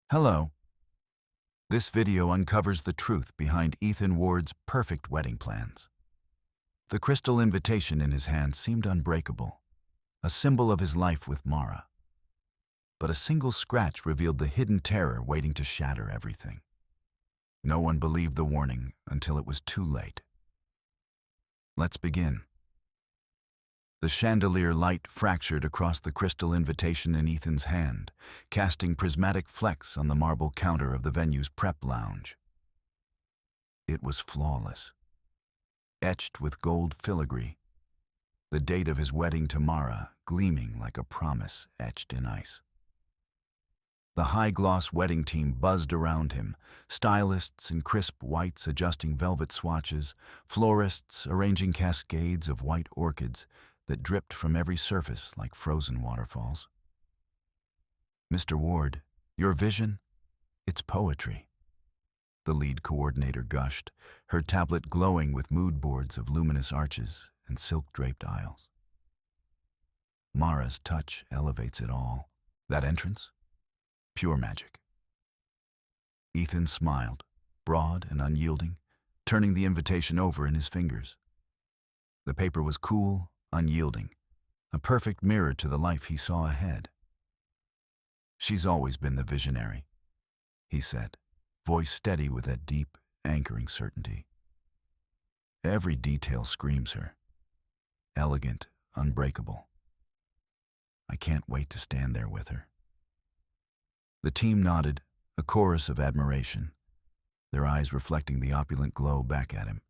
Hello. This video uncovers the truth behind Ethan Ward's perfect wedding plans. The crystal invitation in his hand seemed unbreakable, a symbol of his life with Mara. But a single scratch revealed the hidden terror waiting to shatter everything. No one believed the warning until it was too late. Let's begin. The chandelier light fractured across the crystal invitation in Ethan's hand, casting prismatic flecks on the marble counter of the venue's prep lounge. It was flawless, etched with gold filigree, the date of his wedding to Mara gleaming like a promise etched in ice. The high-gloss wedding team buzzed around him, stylists in crisp whites adjusting velvet swatches, florists arranging cascades of white orchids that dripped from every surface like frozen waterfalls. "Mr. Ward, your vision? It's poetry," the lead coordinator gushed, her tablet glowing with mood boards of luminous arches and silk-draped aisles. "Mara's touch elevates it all. That entrance? Pure magic." Ethan smiled, broad and unyielding, turning the invitation over in his fingers. The paper was cool, unyielding, a perfect mirror to the life he saw ahead. "She's always been the visionary," he said, voice steady with that deep, anchoring certainty. "Every detail screams her. Elegant, unbreakable. I can't wait to stand there with her." The team nodded, a chorus of admiration, their eyes reflecting the opulent glow back at him.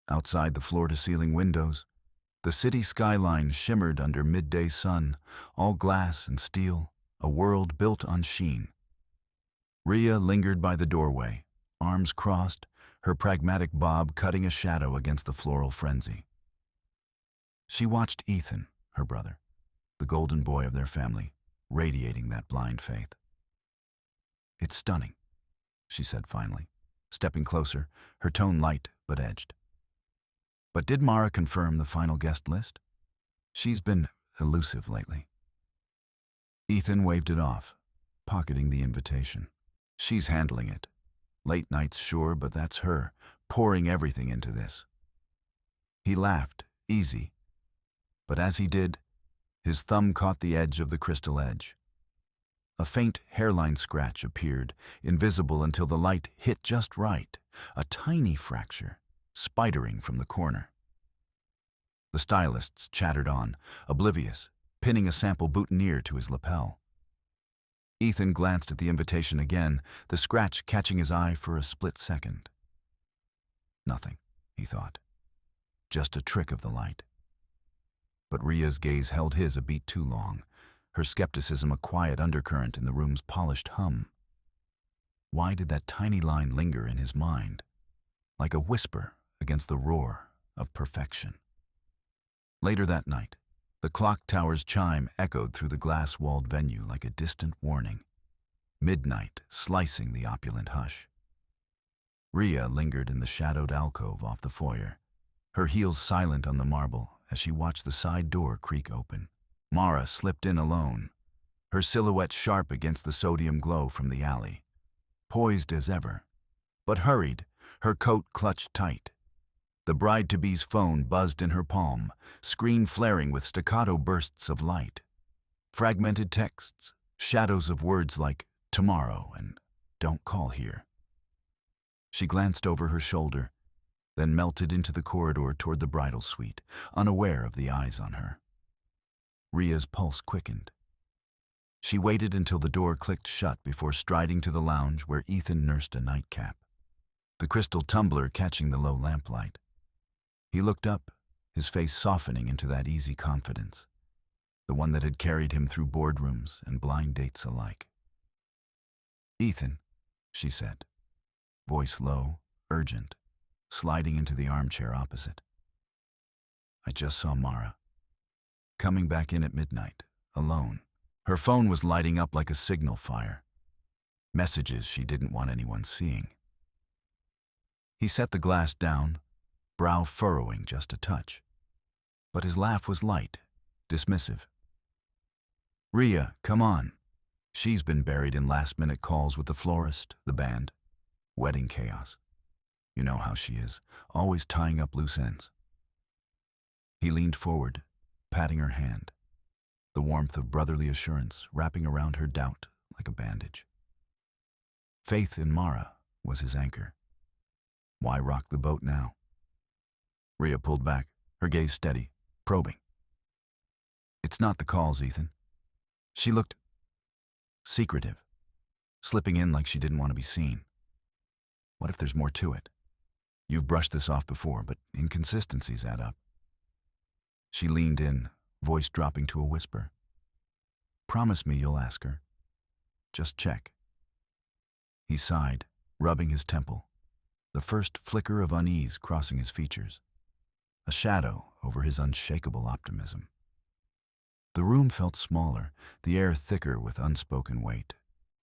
Outside the floor-to-ceiling windows, the city skyline shimmered under midday sun, all glass and steel, a world built on sheen. Rhea lingered by the doorway, arms crossed, her pragmatic bob cutting a shadow against the floral frenzy. She watched Ethan, her brother, the golden boy of their family, radiating that blind faith. "It's stunning," she said finally, stepping closer, her tone light but edged. "But did Mara confirm the final guest list? She's been elusive lately." Ethan waved it off, pocketing the invitation. "She's handling it. Late nights, sure, but that's her, pouring everything into this." He laughed, easy. But as he did, his thumb caught the edge of the crystal edge. A faint hairline scratch appeared, invisible until the light hit just right, a tiny fracture, spidering from the corner. The stylists chattered on, oblivious, pinning a sample boutonniere to his lapel. Ethan glanced at the invitation again, the scratch catching his eye for a split second. Nothing, he thought. Just a trick of the light. But Rhea's gaze held his a beat too long, her skepticism a quiet undercurrent in the room's polished hum. Why did that tiny line linger in his mind, like a whisper against the roar of perfection? Later that night, the clock tower's chime echoed through the glass-walled venue like a distant warning, midnight slicing the opulent hush. Rhea lingered in the shadowed alcove off the foyer, her heels silent on the marble as she watched the side door creak open. Mara slipped in alone, her silhouette sharp against the sodium glow from the alley, poised as ever, but hurried, her coat clutched tight. The bride-to-be's phone buzzed in her palm, screen flaring with staccato bursts of light. Fragmented texts, shadows of words like "tomorrow" and "don't call here." She glanced over her shoulder, then melted into the corridor toward the bridal suite, unaware of the eyes on her. Rhea's pulse quickened. She waited until the door clicked shut before striding to the lounge where Ethan nursed a nightcap, the crystal tumbler catching the low lamplight. He looked up, his face softening into that easy confidence, the one that had carried him through boardrooms and blind dates alike. "Ethan," she said, voice low, urgent, sliding into the armchair opposite. "I just saw Mara. Coming back in at midnight, alone." Her phone was lighting up like a signal fire. Messages she didn't want anyone seeing. He set the glass down, brow furrowing just a touch. But his laugh was light, dismissive. "Rhea, come on. She's been buried in last-minute calls with the florist, the band, wedding chaos. You know how she is, always tying up loose ends. He leaned forward, patting her hand, the warmth of brotherly assurance wrapping around her doubt like a bandage. Faith in Mara was his anchor. Why rock the boat now? Rhea pulled back, her gaze steady, probing. It's not the calls, Ethan. She looked secretive, slipping in like she didn't want to be seen. What if there's more to it? You've brushed this off before, but inconsistencies add up. She leaned in, voice dropping to a whisper. Promise me you'll ask her. Just check. He sighed, rubbing his temple, the first flicker of unease crossing his features, a shadow over his unshakable optimism. The room felt smaller, the air thicker with unspoken weight.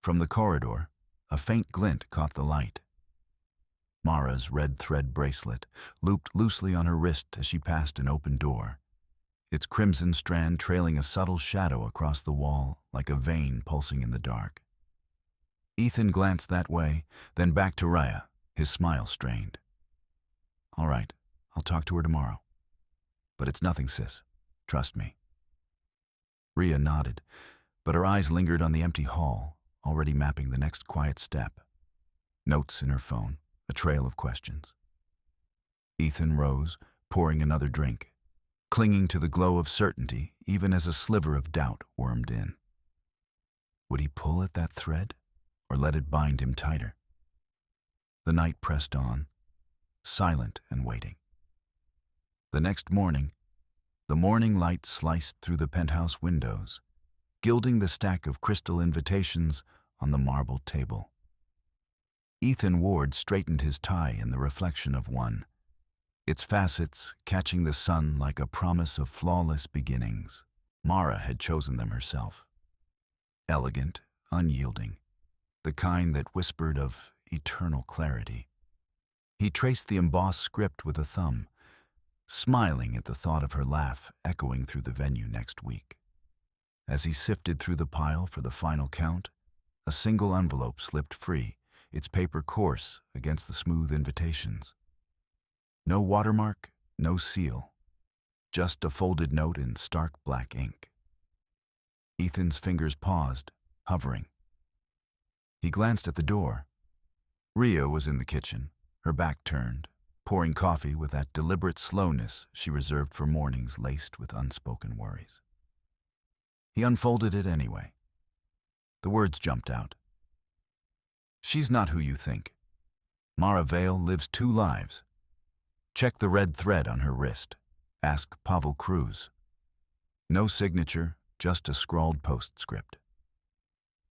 From the corridor, a faint glint caught the light. Mara's red thread bracelet looped loosely on her wrist as she passed an open door, its crimson strand trailing a subtle shadow across the wall like a vein pulsing in the dark. Ethan glanced that way, then back to Rhea, his smile strained. All right, I'll talk to her tomorrow. But it's nothing, sis. Trust me. Rhea nodded, but her eyes lingered on the empty hall, already mapping the next quiet step. Notes in her phone, a trail of questions. Ethan rose, pouring another drink, clinging to the glow of certainty even as a sliver of doubt wormed in. Would he pull at that thread, or let it bind him tighter? The night pressed on, silent and waiting. The next morning, the morning light sliced through the penthouse windows, gilding the stack of crystal invitations on the marble table. Ethan Ward straightened his tie in the reflection of one, its facets catching the sun like a promise of flawless beginnings. Mara had chosen them herself. Elegant, unyielding, the kind that whispered of eternal clarity. He traced the embossed script with a thumb, smiling at the thought of her laugh echoing through the venue next week. As he sifted through the pile for the final count, a single envelope slipped free, its paper coarse against the smooth invitations. No watermark, no seal, just a folded note in stark black ink. Ethan's fingers paused, hovering. He glanced at the door. Rhea was in the kitchen, her back turned, pouring coffee with that deliberate slowness she reserved for mornings laced with unspoken worries. He unfolded it anyway. The words jumped out. She's not who you think. Mara Vale lives two lives. Check the red thread on her wrist. Ask Pavel Cruz. No signature, just a scrawled postscript.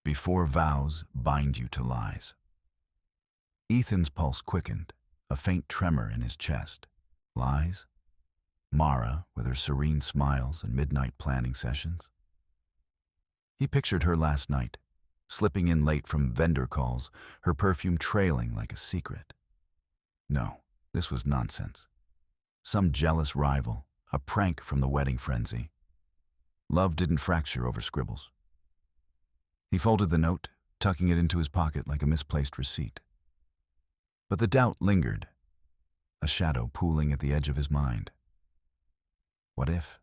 Before vows bind you to lies. Ethan's pulse quickened, a faint tremor in his chest. Lies? Mara, with her serene smiles and midnight planning sessions? He pictured her last night, slipping in late from vendor calls, her perfume trailing like a secret. No, this was nonsense. Some jealous rival, a prank from the wedding frenzy. Love didn't fracture over scribbles. He folded the note, tucking it into his pocket like a misplaced receipt. But the doubt lingered, a shadow pooling at the edge of his mind. What if?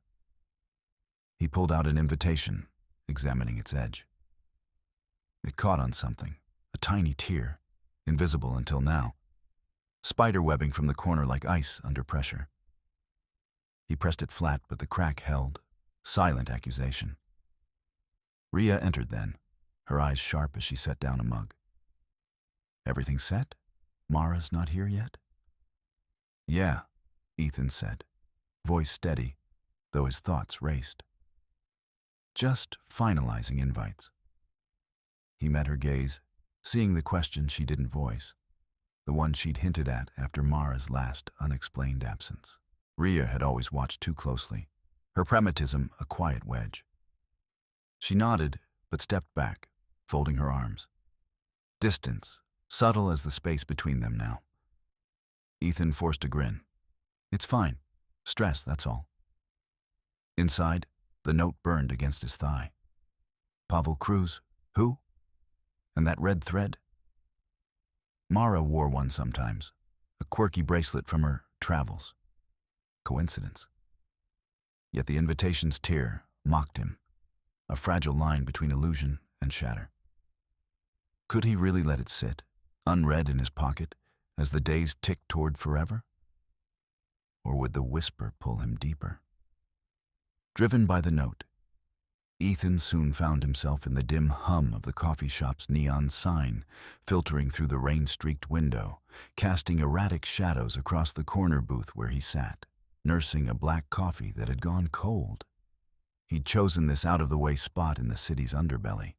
He pulled out an invitation, examining its edge. It caught on something, a tiny tear, invisible until now, spider webbing from the corner like ice under pressure. He pressed it flat, but the crack held, silent accusation. Rhea entered then, her eyes sharp as she set down a mug. Everything set? Mara's not here yet? Yeah, Ethan said, voice steady, though his thoughts raced. Just finalizing invites. He met her gaze, seeing the question she didn't voice, the one she'd hinted at after Mara's last unexplained absence. Rhea had always watched too closely, her pragmatism a quiet wedge. She nodded, but stepped back, folding her arms. Distance, subtle as the space between them now. Ethan forced a grin. It's fine. Stress, that's all. Inside, the note burned against his thigh. Pavel Cruz, Who? And that red thread? Mara wore one sometimes, a quirky bracelet from her travels. Coincidence? Yet the invitation's tear mocked him, a fragile line between illusion and shatter. Could he really let it sit, unread in his pocket, as the days ticked toward forever? Or would the whisper pull him deeper? Driven by the note, Ethan soon found himself in the dim hum of the coffee shop's neon sign, filtering through the rain-streaked window, casting erratic shadows across the corner booth where he sat, nursing a black coffee that had gone cold. He'd chosen this out-of-the-way spot in the city's underbelly,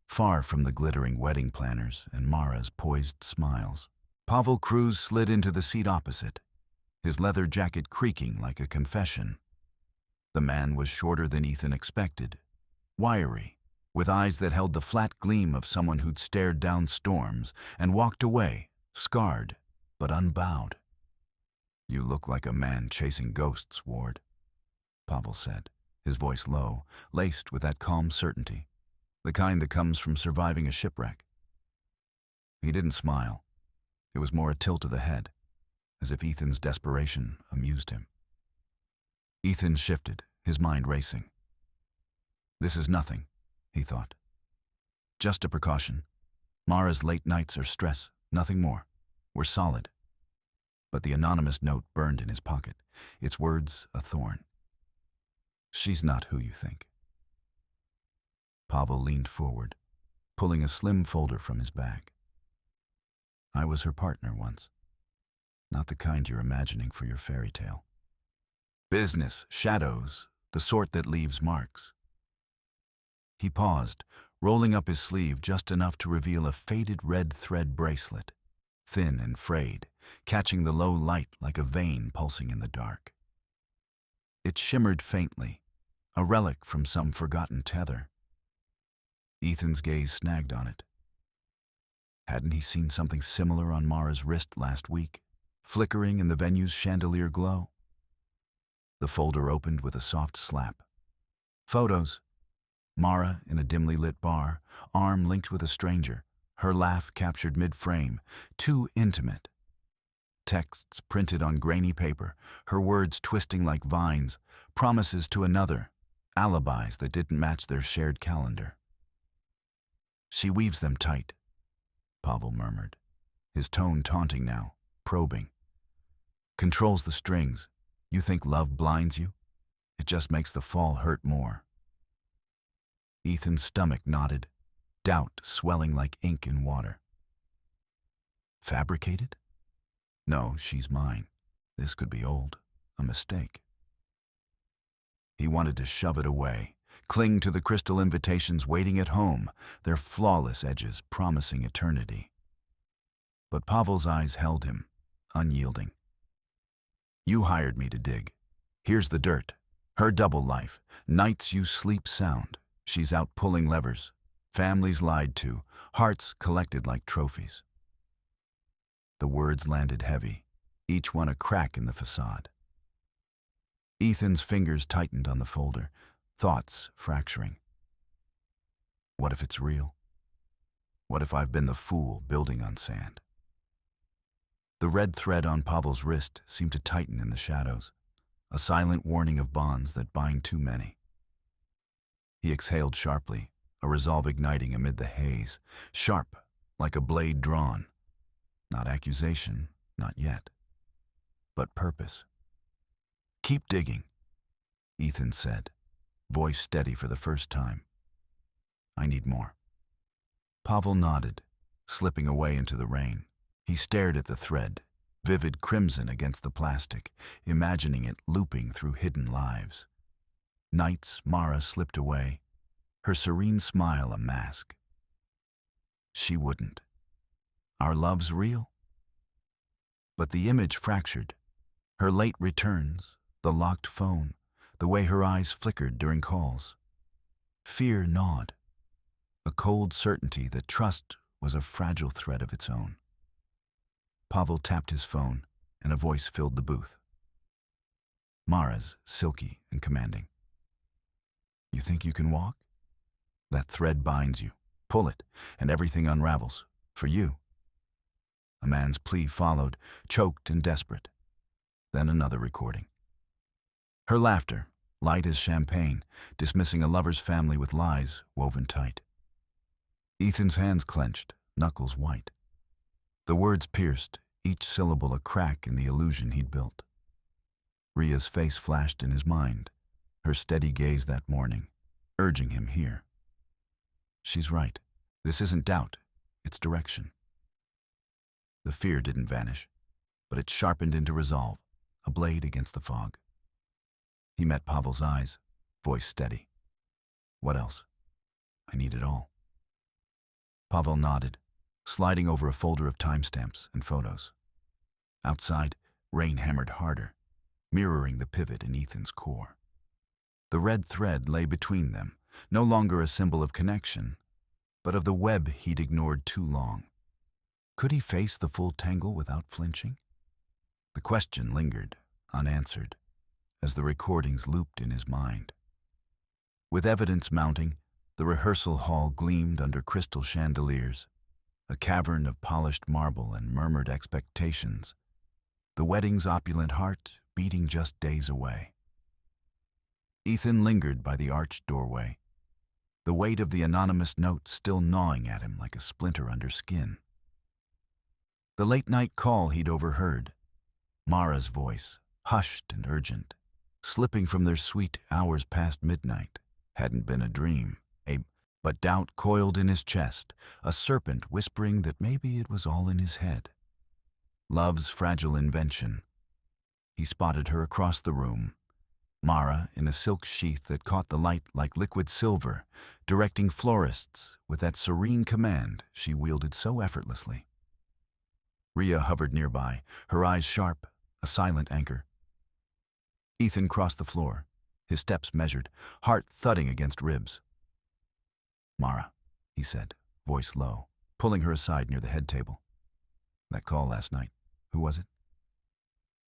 far from the glittering wedding planners and Mara's poised smiles. Pavel Cruz slid into the seat opposite, his leather jacket creaking like a confession. The man was shorter than Ethan expected, wiry, with eyes that held the flat gleam of someone who'd stared down storms and walked away, scarred but unbowed. "You look like a man chasing ghosts, Ward," Pavel said, his voice low, laced with that calm certainty, the kind that comes from surviving a shipwreck. He didn't smile. It was more a tilt of the head, as if Ethan's desperation amused him. Ethan shifted, his mind racing. This is nothing, he thought. Just a precaution. Mara's late nights are stress, nothing more. We're solid. But the anonymous note burned in his pocket, its words a thorn. She's not who you think. Pavel leaned forward, pulling a slim folder from his bag. I was her partner once. Not the kind you're imagining for your fairy tale. Business, shadows, the sort that leaves marks. He paused, rolling up his sleeve just enough to reveal a faded red thread bracelet, thin and frayed, catching the low light like a vein pulsing in the dark. It shimmered faintly, a relic from some forgotten tether. Ethan's gaze snagged on it. Hadn't he seen something similar on Mara's wrist last week, flickering in the venue's chandelier glow? The folder opened with a soft slap. Photos. Mara in a dimly lit bar, arm linked with a stranger, her laugh captured mid-frame, too intimate. Texts printed on grainy paper, her words twisting like vines, promises to another, alibis that didn't match their shared calendar. She weaves them tight, Pavel murmured, his tone taunting now, probing. Controls the strings. You think love blinds you? It just makes the fall hurt more. Ethan's stomach knotted, doubt swelling like ink in water. Fabricated? No, she's mine. This could be old, a mistake. He wanted to shove it away, cling to the crystal invitations waiting at home, their flawless edges promising eternity. But Pavel's eyes held him, unyielding. You hired me to dig. Here's the dirt. Her double life. Nights you sleep sound. She's out pulling levers. Families lied to. Hearts collected like trophies. The words landed heavy, each one a crack in the facade. Ethan's fingers tightened on the folder, thoughts fracturing. What if it's real? What if I've been the fool building on sand? The red thread on Pavel's wrist seemed to tighten in the shadows, a silent warning of bonds that bind too many. He exhaled sharply, a resolve igniting amid the haze, sharp, like a blade drawn. Not accusation, not yet, but purpose. Keep digging, Ethan said, voice steady for the first time. I need more. Pavel nodded, slipping away into the rain. He stared at the thread, vivid crimson against the plastic, imagining it looping through hidden lives. Nights Mara slipped away, her serene smile a mask. She wouldn't. Our love's real? But the image fractured. Her late returns, the locked phone, the way her eyes flickered during calls. Fear gnawed, a cold certainty that trust was a fragile thread of its own. Pavel tapped his phone, and a voice filled the booth. Mara's, silky and commanding. You think you can walk? That thread binds you, Pull it, and everything unravels. For you. A man's plea followed, choked and desperate. Then another recording. Her laughter, light as champagne, dismissing a lover's family with lies woven tight. Ethan's hands clenched, knuckles white. The words pierced, each syllable a crack in the illusion he'd built. Ria's face flashed in his mind, her steady gaze that morning, urging him here. She's right. This isn't doubt, it's direction. The fear didn't vanish, but it sharpened into resolve, a blade against the fog. He met Pavel's eyes, voice steady. What else? I need it all. Pavel nodded, sliding over a folder of timestamps and photos. Outside, rain hammered harder, mirroring the pivot in Ethan's core. The red thread lay between them, no longer a symbol of connection, but of the web he'd ignored too long. Could he face the full tangle without flinching? The question lingered, unanswered, as the recordings looped in his mind. With evidence mounting, the rehearsal hall gleamed under crystal chandeliers, a cavern of polished marble and murmured expectations, the wedding's opulent heart beating just days away. Ethan lingered by the arched doorway, the weight of the anonymous note still gnawing at him like a splinter under skin. The late-night call he'd overheard, Mara's voice, hushed and urgent, slipping from their suite hours past midnight, hadn't been a dream, but doubt coiled in his chest, a serpent whispering that maybe it was all in his head. Love's fragile invention. He spotted her across the room, Mara in a silk sheath that caught the light like liquid silver, directing florists with that serene command she wielded so effortlessly. Ria hovered nearby, her eyes sharp, a silent anchor. Ethan crossed the floor, his steps measured, heart thudding against ribs. Mara, he said, voice low, pulling her aside near the head table. That call last night, who was it?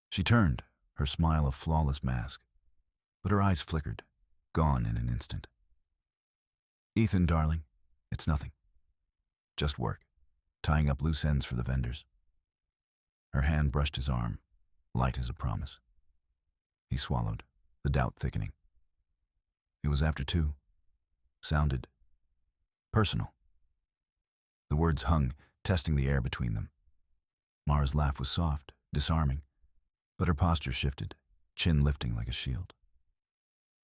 She turned, her smile a flawless mask, but her eyes flickered, gone in an instant. Ethan, darling, it's nothing. Just work, tying up loose ends for the vendors. Her hand brushed his arm, light as a promise. He swallowed, the doubt thickening. It was after 2. Sounded personal. The words hung, testing the air between them. Mara's laugh was soft, disarming, but her posture shifted, chin lifting like a shield.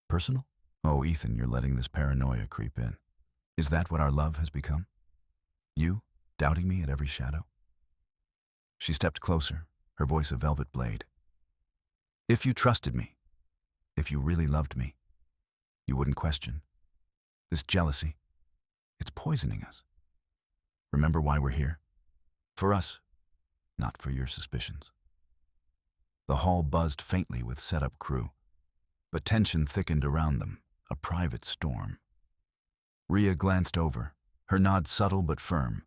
Personal? Oh, Ethan, you're letting this paranoia creep in. Is that what our love has become? You, doubting me at every shadow? She stepped closer, her voice a velvet blade. If you trusted me, if you really loved me, you wouldn't question. This jealousy, it's poisoning us. Remember why we're here? For us, not for your suspicions. The hall buzzed faintly with set-up crew, but tension thickened around them, a private storm. Ria glanced over, her nod subtle but firm,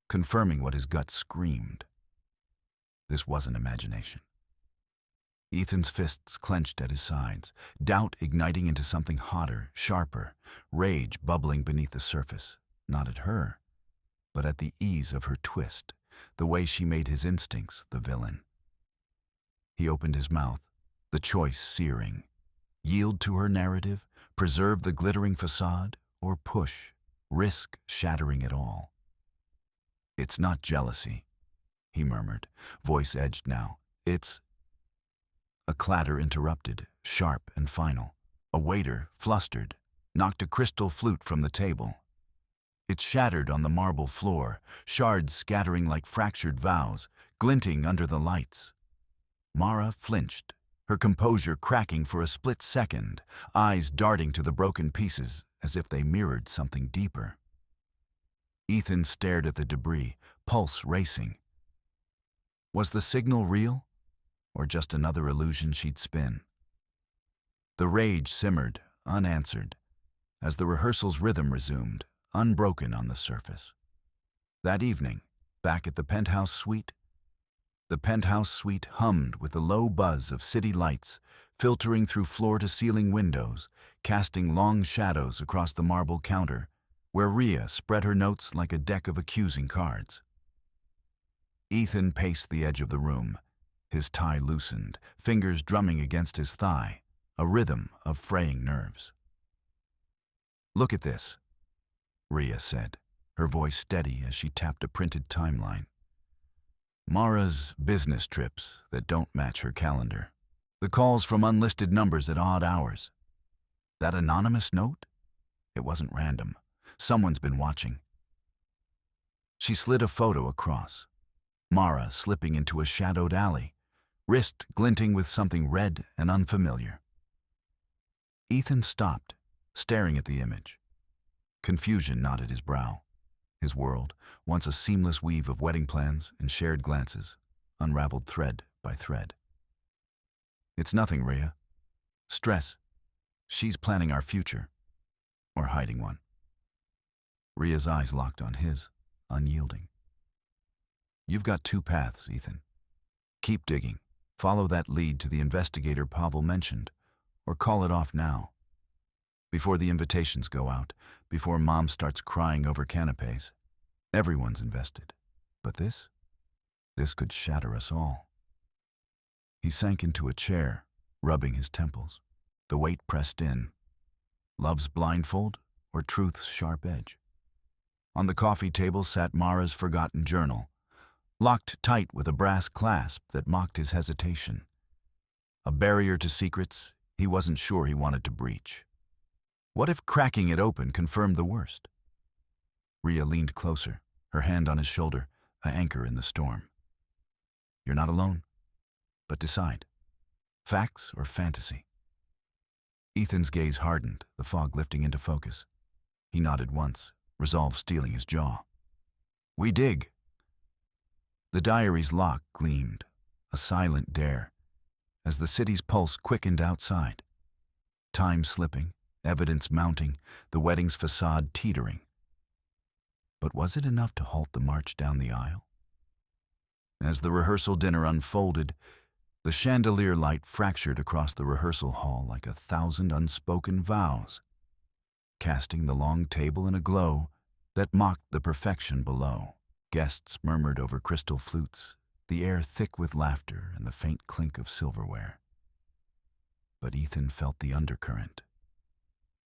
confirming what his gut screamed. This wasn't imagination. Ethan's fists clenched at his sides, doubt igniting into something hotter, sharper, rage bubbling beneath the surface, not at her, but at the ease of her twist, the way she made his instincts the villain. He opened his mouth, the choice searing. Yield to her narrative, preserve the glittering facade, or push, risk shattering it all. It's not jealousy, he murmured, voice edged now. It's... A clatter interrupted, sharp and final. A waiter, flustered, knocked a crystal flute from the table. It shattered on the marble floor, shards scattering like fractured vows, glinting under the lights. Mara flinched, her composure cracking for a split second, eyes darting to the broken pieces as if they mirrored something deeper. Ethan stared at the debris, pulse racing. Was the signal real, or just another illusion she'd spin? The rage simmered, unanswered, as the rehearsal's rhythm resumed, unbroken on the surface. That evening, back at the penthouse suite hummed with the low buzz of city lights filtering through floor-to-ceiling windows, casting long shadows across the marble counter, where Rhea spread her notes like a deck of accusing cards. Ethan paced the edge of the room, his tie loosened, fingers drumming against his thigh, a rhythm of fraying nerves. "Look at this," Rhea said, her voice steady as she tapped a printed timeline. Mara's business trips that don't match her calendar. The calls from unlisted numbers at odd hours. That anonymous note? It wasn't random. Someone's been watching. She slid a photo across. Mara slipping into a shadowed alley, wrist glinting with something red and unfamiliar. Ethan stopped, staring at the image. Confusion knotted his brow. His world, once a seamless weave of wedding plans and shared glances, unraveled thread by thread. "It's nothing, Rhea. Stress. She's planning our future. Or hiding one." Rhea's eyes locked on his, unyielding. "You've got two paths, Ethan. Keep digging. Follow that lead to the investigator Pavel mentioned, or call it off now. Before the invitations go out, before Mom starts crying over canapes. Everyone's invested. But this could shatter us all." He sank into a chair, rubbing his temples. The weight pressed in. Love's blindfold or truth's sharp edge? On the coffee table sat Mara's forgotten journal, locked tight with a brass clasp that mocked his hesitation. A barrier to secrets he wasn't sure he wanted to breach. What if cracking it open confirmed the worst? Rhea leaned closer, her hand on his shoulder, an anchor in the storm. "You're not alone, but decide. Facts or fantasy?" Ethan's gaze hardened, the fog lifting into focus. He nodded once, resolve steeling his jaw. "We dig." The diary's lock gleamed, a silent dare, as the city's pulse quickened outside. Time slipping, evidence mounting, the wedding's facade teetering. But was it enough to halt the march down the aisle? As the rehearsal dinner unfolded, the chandelier light fractured across the rehearsal hall like 1,000 unspoken vows, casting the long table in a glow that mocked the perfection below. Guests murmured over crystal flutes, the air thick with laughter and the faint clink of silverware. But Ethan felt the undercurrent,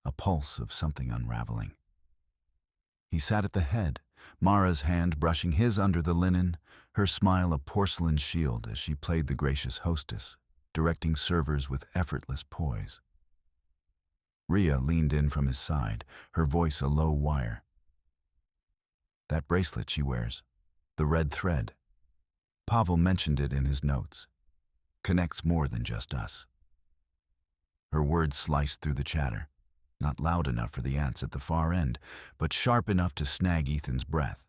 a pulse of something unraveling. He sat at the head, Mara's hand brushing his under the linen, her smile a porcelain shield as she played the gracious hostess, directing servers with effortless poise. Rhea leaned in from his side, her voice a low wire. "That bracelet she wears, the red thread. Pavel mentioned it in his notes. Connects more than just us." Her words sliced through the chatter, not loud enough for the ants at the far end, but sharp enough to snag Ethan's breath.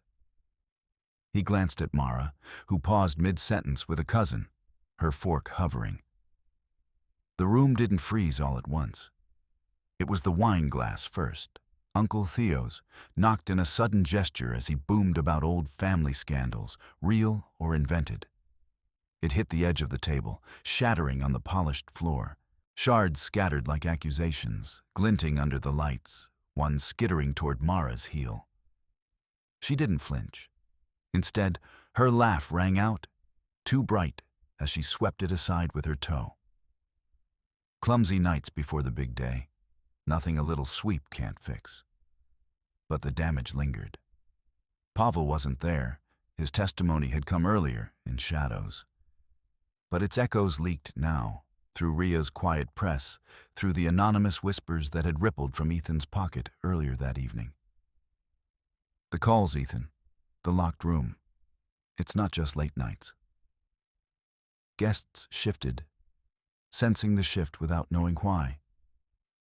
He glanced at Mara, who paused mid-sentence with a cousin, her fork hovering. The room didn't freeze all at once. It was the wine glass first, Uncle Theo's, knocked in a sudden gesture as he boomed about old family scandals, real or invented. It hit the edge of the table, shattering on the polished floor. Shards scattered like accusations, glinting under the lights, one skittering toward Mara's heel. She didn't flinch. Instead, her laugh rang out, too bright, as she swept it aside with her toe. Clumsy nights before the big day. Nothing a little sweep can't fix. But the damage lingered. Pavel wasn't there. His testimony had come earlier, in shadows. But its echoes leaked now, through Rhea's quiet press, through the anonymous whispers that had rippled from Ethan's pocket earlier that evening. "The calls, Ethan. The locked room. It's not just late nights." Guests shifted, sensing the shift without knowing why.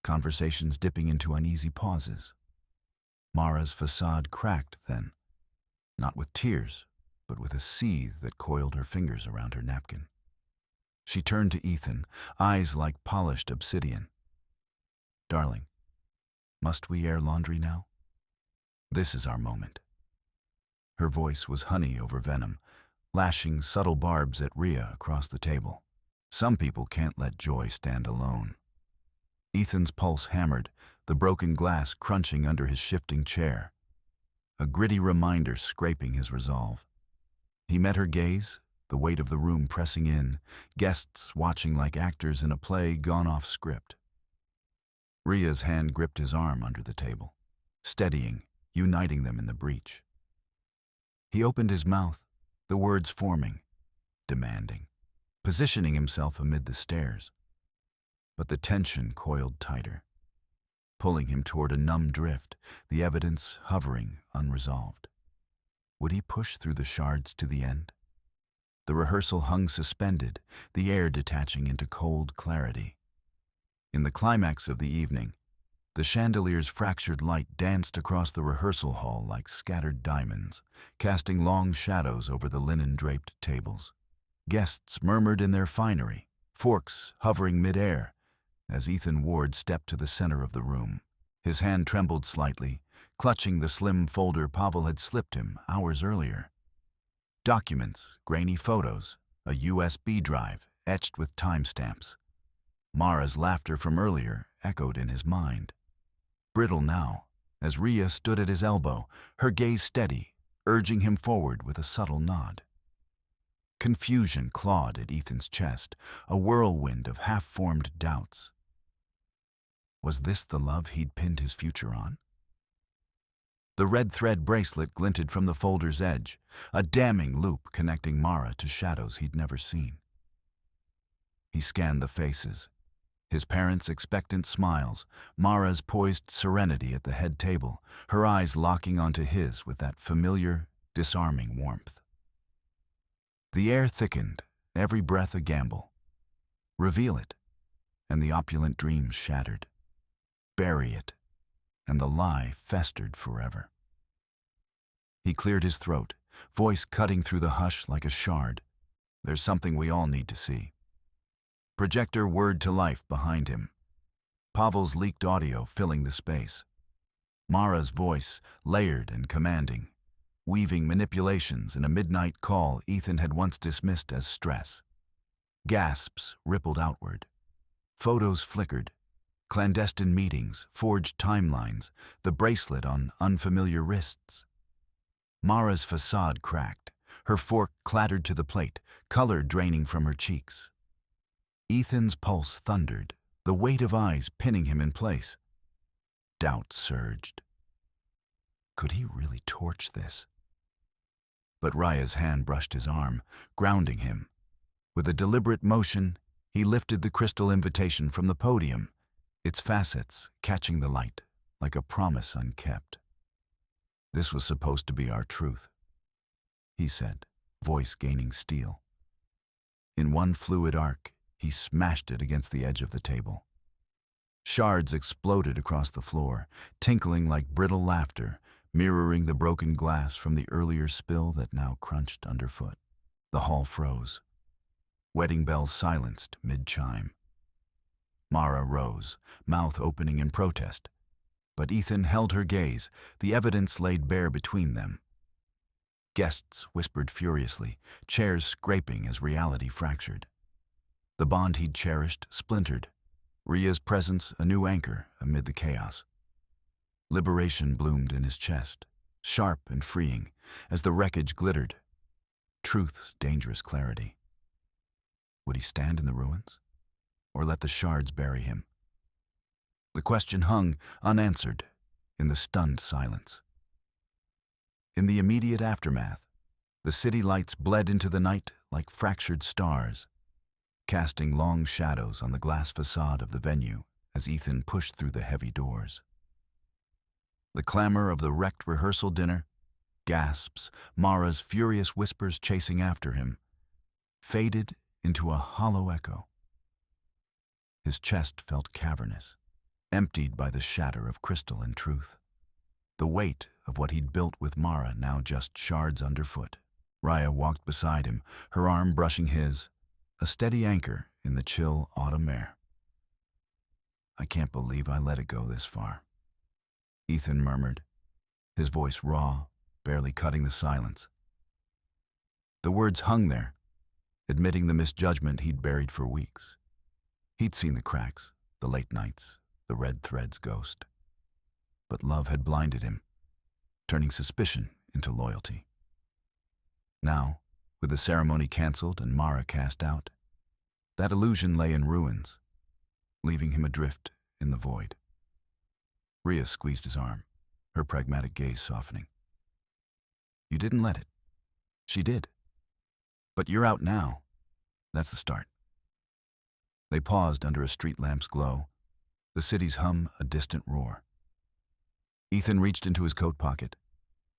Conversations dipping into uneasy pauses. Mara's facade cracked then, not with tears, but with a seethe that coiled her fingers around her napkin. She turned to Ethan, eyes like polished obsidian. "Darling, must we air laundry now? This is our moment." Her voice was honey over venom, lashing subtle barbs at Rhea across the table. Some people can't let joy stand alone. Ethan's pulse hammered, the broken glass crunching under his shifting chair, a gritty reminder scraping his resolve. He met her gaze, the weight of the room pressing in, guests watching like actors in a play gone off script. Ria's hand gripped his arm under the table, steadying, uniting them in the breach. He opened his mouth, the words forming, demanding, positioning himself amid the stares. But the tension coiled tighter, pulling him toward a numb drift, the evidence hovering unresolved. Would he push through the shards to the end? The rehearsal hung suspended, the air detaching into cold clarity. In the climax of the evening, the chandelier's fractured light danced across the rehearsal hall like scattered diamonds, casting long shadows over the linen-draped tables. Guests murmured in their finery, forks hovering mid-air, as Ethan Ward stepped to the center of the room. His hand trembled slightly, clutching the slim folder Pavel had slipped him hours earlier. Documents, grainy photos, a USB drive etched with timestamps. Mara's laughter from earlier echoed in his mind. Brittle now, as Ria stood at his elbow, her gaze steady, urging him forward with a subtle nod. Confusion clawed at Ethan's chest, a whirlwind of half-formed doubts. Was this the love he'd pinned his future on? The red thread bracelet glinted from the folder's edge, a damning loop connecting Mara to shadows he'd never seen. He scanned the faces, his parents' expectant smiles, Mara's poised serenity at the head table, her eyes locking onto his with that familiar, disarming warmth. The air thickened, every breath a gamble. Reveal it, and the opulent dream shattered. Bury it, and the lie festered forever. He cleared his throat, voice cutting through the hush like a shard. There's something we all need to see. Projector whirred to life behind him, Pavel's leaked audio filling the space. Mara's voice, layered and commanding, weaving manipulations in a midnight call Ethan had once dismissed as stress. Gasps rippled outward. Photos flickered. Clandestine meetings, forged timelines, the bracelet on unfamiliar wrists. Mara's facade cracked, her fork clattered to the plate, color draining from her cheeks. Ethan's pulse thundered, the weight of eyes pinning him in place. Doubt surged. Could he really torch this? But Raya's hand brushed his arm, grounding him. With a deliberate motion, he lifted the crystal invitation from the podium, its facets catching the light like a promise unkept. This was supposed to be our truth, he said, voice gaining steel. In one fluid arc, he smashed it against the edge of the table. Shards exploded across the floor, tinkling like brittle laughter, mirroring the broken glass from the earlier spill that now crunched underfoot. The hall froze. Wedding bells silenced mid-chime. Mara rose, mouth opening in protest. But Ethan held her gaze, the evidence laid bare between them. Guests whispered furiously, chairs scraping as reality fractured. The bond he'd cherished splintered, Ria's presence a new anchor amid the chaos. Liberation bloomed in his chest, sharp and freeing, as the wreckage glittered. Truth's dangerous clarity. Would he stand in the ruins, or let the shards bury him? The question hung, unanswered, in the stunned silence. In the immediate aftermath, the city lights bled into the night like fractured stars, casting long shadows on the glass facade of the venue as Ethan pushed through the heavy doors. The clamor of the wrecked rehearsal dinner, gasps, Mara's furious whispers chasing after him, faded into a hollow echo. His chest felt cavernous, emptied by the shatter of crystal and truth. The weight of what he'd built with Mara now just shards underfoot. Raya walked beside him, her arm brushing his, a steady anchor in the chill autumn air. I can't believe I let it go this far, Ethan murmured, his voice raw, barely cutting the silence. The words hung there, admitting the misjudgment he'd buried for weeks. He'd seen the cracks, the late nights, the red thread's ghost. But love had blinded him, turning suspicion into loyalty. Now, with the ceremony cancelled and Mara cast out, that illusion lay in ruins, leaving him adrift in the void. Rhea squeezed his arm, her pragmatic gaze softening. You didn't let it. She did. But you're out now. That's the start. They paused under a street lamp's glow, the city's hum a distant roar. Ethan reached into his coat pocket,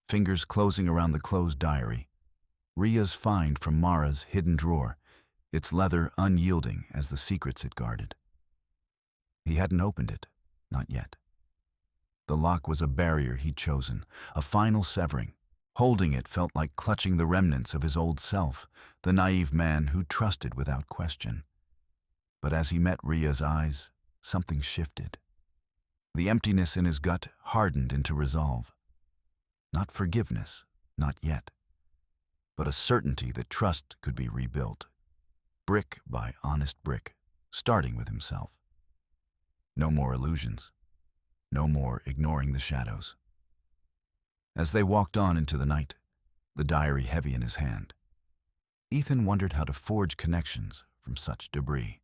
fingers closing around the closed diary, Rhea's find from Mara's hidden drawer, its leather unyielding as the secrets it guarded. He hadn't opened it, not yet. The lock was a barrier he'd chosen, a final severing. Holding it felt like clutching the remnants of his old self, the naive man who trusted without question. But as he met Rhea's eyes, something shifted. The emptiness in his gut hardened into resolve. Not forgiveness, not yet, but a certainty that trust could be rebuilt, brick by honest brick, starting with himself. No more illusions. No more ignoring the shadows. As they walked on into the night, the diary heavy in his hand, Ethan wondered how to forge connections from such debris.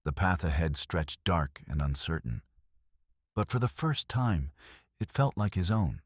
The path ahead stretched dark and uncertain, but for the first time, it felt like his own.